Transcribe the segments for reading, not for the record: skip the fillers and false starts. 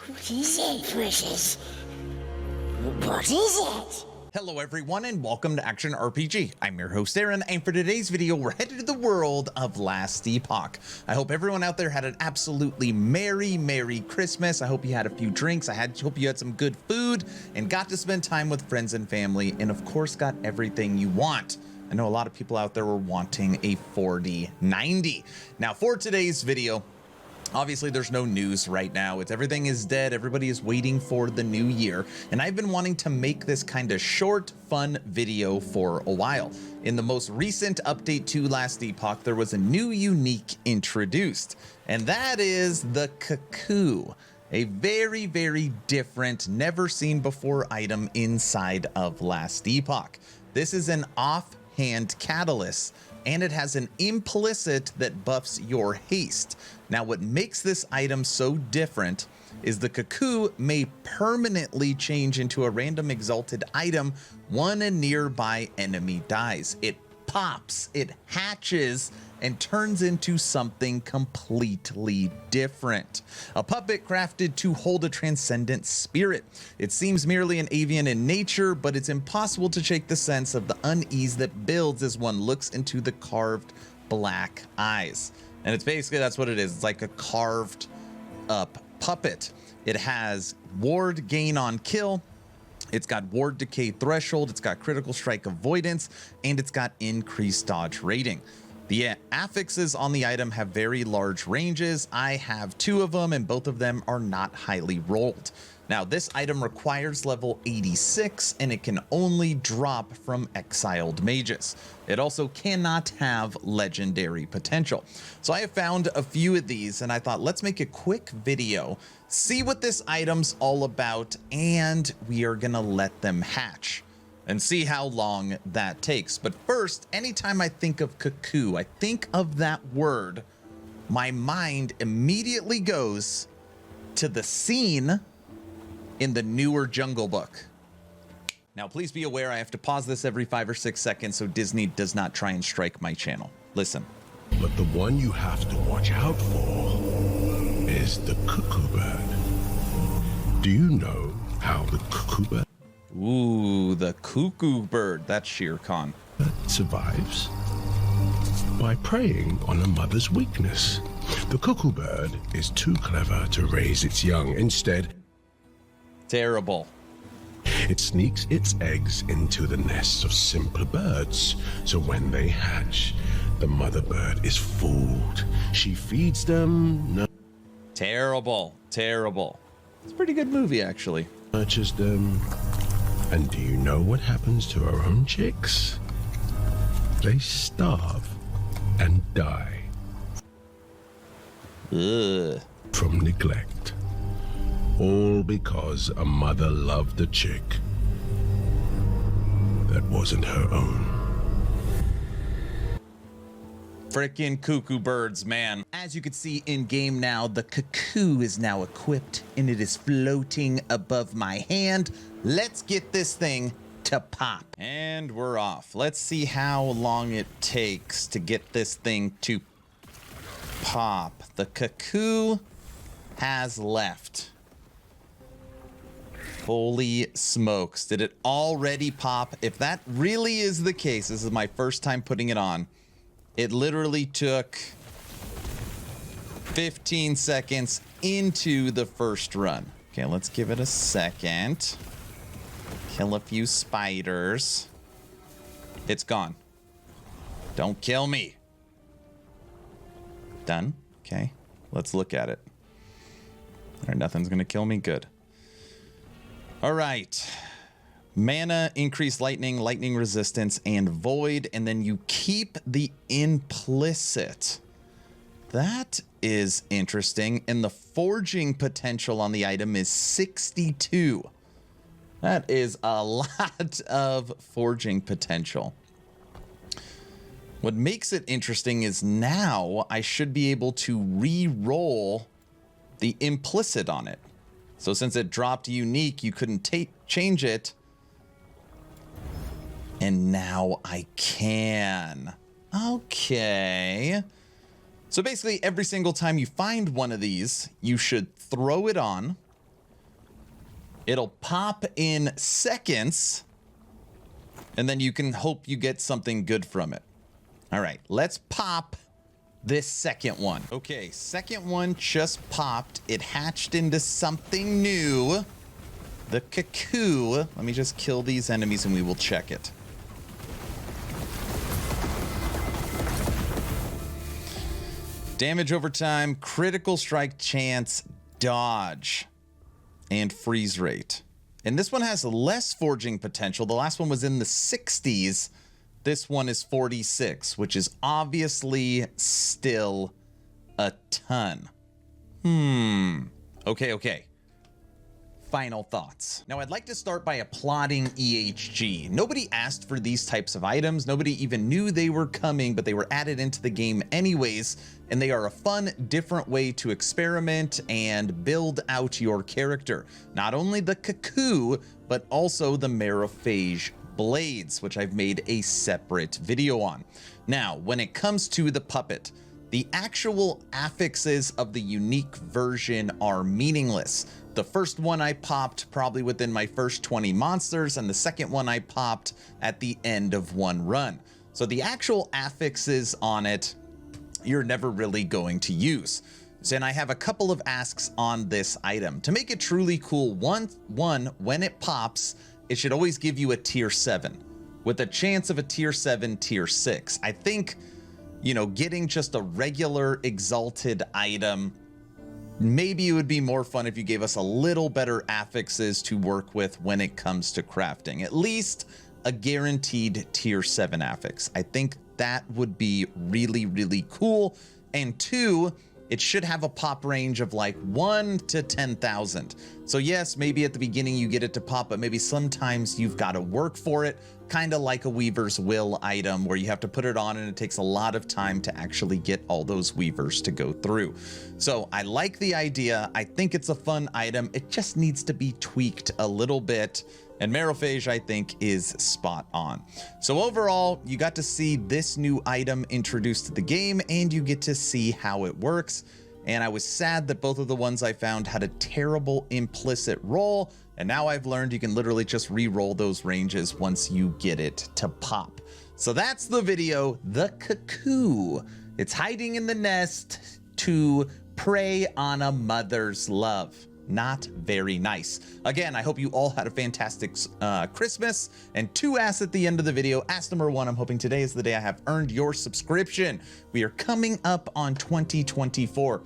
What is it, precious? What is it? Hello everyone and welcome to Action RPG. I'm your host Aaron, and for today's video we're headed to the world of Last Epoch. I hope everyone out there had an absolutely merry Christmas. I hope you had a few drinks. Hope you had some good food and got to spend time with friends and family, and of course got everything you want. I know a lot of people out there were wanting a 4090. Now for today's video, obviously there's no news right now. Everything is dead. Everybody is waiting for the new year. And I've been wanting to make this kind of short, fun video for a while. In the most recent update to Last Epoch, there was a new unique introduced, and that is the Cuckoo. A very different, never seen before item inside of Last Epoch. This is an offhand catalyst, and it has an implicit that buffs your haste. Now, what makes this item so different is the Cuckoo may permanently change into a random exalted item when a nearby enemy dies. It pops, it hatches, and turns into something completely different. A puppet crafted to hold a transcendent spirit. It seems merely an avian in nature, but it's impossible to shake the sense of the unease that builds as one looks into the carved black eyes. And it's basically, that's what it is. It's like a carved up puppet. It has ward gain on kill. It's got ward decay threshold. It's got critical strike avoidance, and it's got increased dodge rating. The affixes on the item have very large ranges. I have 2 of them, and both of them are not highly rolled. Now, this item requires level 86, and it can only drop from exiled mages. It also cannot have legendary potential. So I have found a few of these, and I thought, let's make a quick video, see what this item's all about, and we are gonna let them hatch and see how long that takes. But first, anytime I think of Cuckoo, I think of that word, my mind immediately goes to the scene in the newer Jungle Book. Now, please be aware I have to pause this every 5 or 6 seconds so Disney does not try and strike my channel. Listen. But the one you have to watch out for is the Cuckoo Bird. Do you know how the Cuckoo Bird Ooh, the Cuckoo Bird. That's Shere Khan. survives? By preying on a mother's weakness. The Cuckoo Bird is too clever to raise its young. Instead, terrible. It sneaks its eggs into the nests of simpler birds. So when they hatch, the mother bird is fooled. She feeds them, Terrible. It's a pretty good movie, actually. nurtures them. And do you know what happens to our own chicks? They starve and die Ugh. from neglect. All because a mother loved a chick that wasn't her own. Frickin' Cuckoo Birds, man. As you can see in game now, the Cuckoo is now equipped and it is floating above my hand. Let's get this thing to pop. And we're off. Let's see how long it takes to get this thing to pop. The Cuckoo has left. Holy smokes. Did it already pop? If that really is the case, this is my first time putting it on. It literally took 15 seconds into the first run. Okay, let's give it a second. Kill a few spiders. It's gone. Don't kill me. Done. Okay, let's look at it. All right, nothing's gonna kill me. Good. All right. Mana, increased lightning, lightning resistance, and void, and then you keep the implicit. That is interesting. And the forging potential on the item is 62. That is a lot of forging potential. What makes it interesting is now I should be able to re-roll the implicit on it. So since it dropped unique, you couldn't change it. And now I can. Okay. So basically every single time you find one of these, you should throw it on It'll pop in seconds, and then you can hope you get something good from it. All right, let's pop this second one. Okay, second one just popped. It hatched into something new. The Cuckoo. Let me just kill these enemies and we will check it. Damage over time, critical strike chance, dodge, and freeze rate. And this one has less forging potential. The last one was in the 60s. This one is 46, which is obviously still a ton. Okay. Final thoughts. Now, I'd like to start by applauding EHG. Nobody asked for these types of items. Nobody even knew they were coming, but they were added into the game anyways, and they are a fun, different way to experiment and build out your character. Not only the Cuckoo, but also the Marophage blades, which I've made a separate video on. Now, when it comes to the puppet, the actual affixes of the unique version are meaningless. The first one I popped probably within my first 20 monsters, and the second one I popped at the end of one run. So the actual affixes on it, you're never really going to use. And I have a couple of asks on this item. To make it truly cool, one, when it pops, it should always give you a tier 7 with a chance of a tier 7, tier 6. I think, you know, getting just a regular exalted item, maybe it would be more fun if you gave us a little better affixes to work with when it comes to crafting. At least a guaranteed tier 7 affix. I think that would be really, really cool. And 2, it should have a pop range of like 1 to 10,000. So yes, maybe at the beginning you get it to pop, but maybe sometimes you've got to work for it, kind of like a Weaver's Will item where you have to put it on and it takes a lot of time to actually get all those Weavers to go through. So I like the idea. I think it's a fun item. It just needs to be tweaked a little bit. And Marophage, I think, is spot on. So overall, you got to see this new item introduced to the game, and you get to see how it works. And I was sad that both of the ones I found had a terrible implicit roll, and now I've learned you can literally just re-roll those ranges once you get it to pop. So that's the video, the Cuckoo. It's hiding in the nest to prey on a mother's love. Not very nice. Again, I hope you all had a fantastic Christmas. And 2 asks at the end of the video. Ask number 1, I'm hoping today is the day I have earned your subscription. We are coming up on 2024.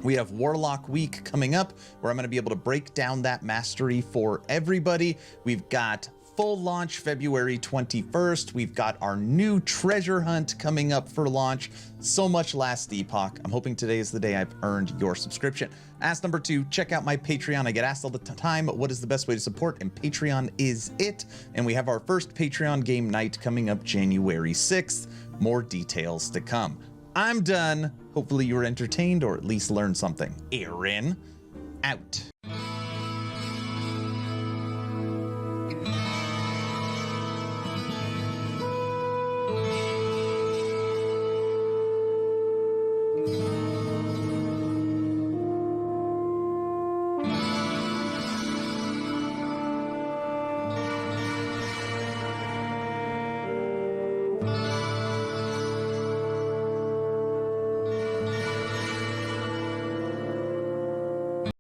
We have Warlock Week coming up, where I'm going to be able to break down that mastery for everybody. We've got full launch February 21st. We've got our new treasure hunt coming up for launch. So much last Epoch. I'm hoping today is the day I've earned your subscription. Ask number 2, check out my Patreon. I get asked all the time, what is the best way to support? And Patreon is it. And we have our first Patreon game night coming up January 6th. More details to come. I'm done. Hopefully you were entertained or at least learned something. Aaron, out.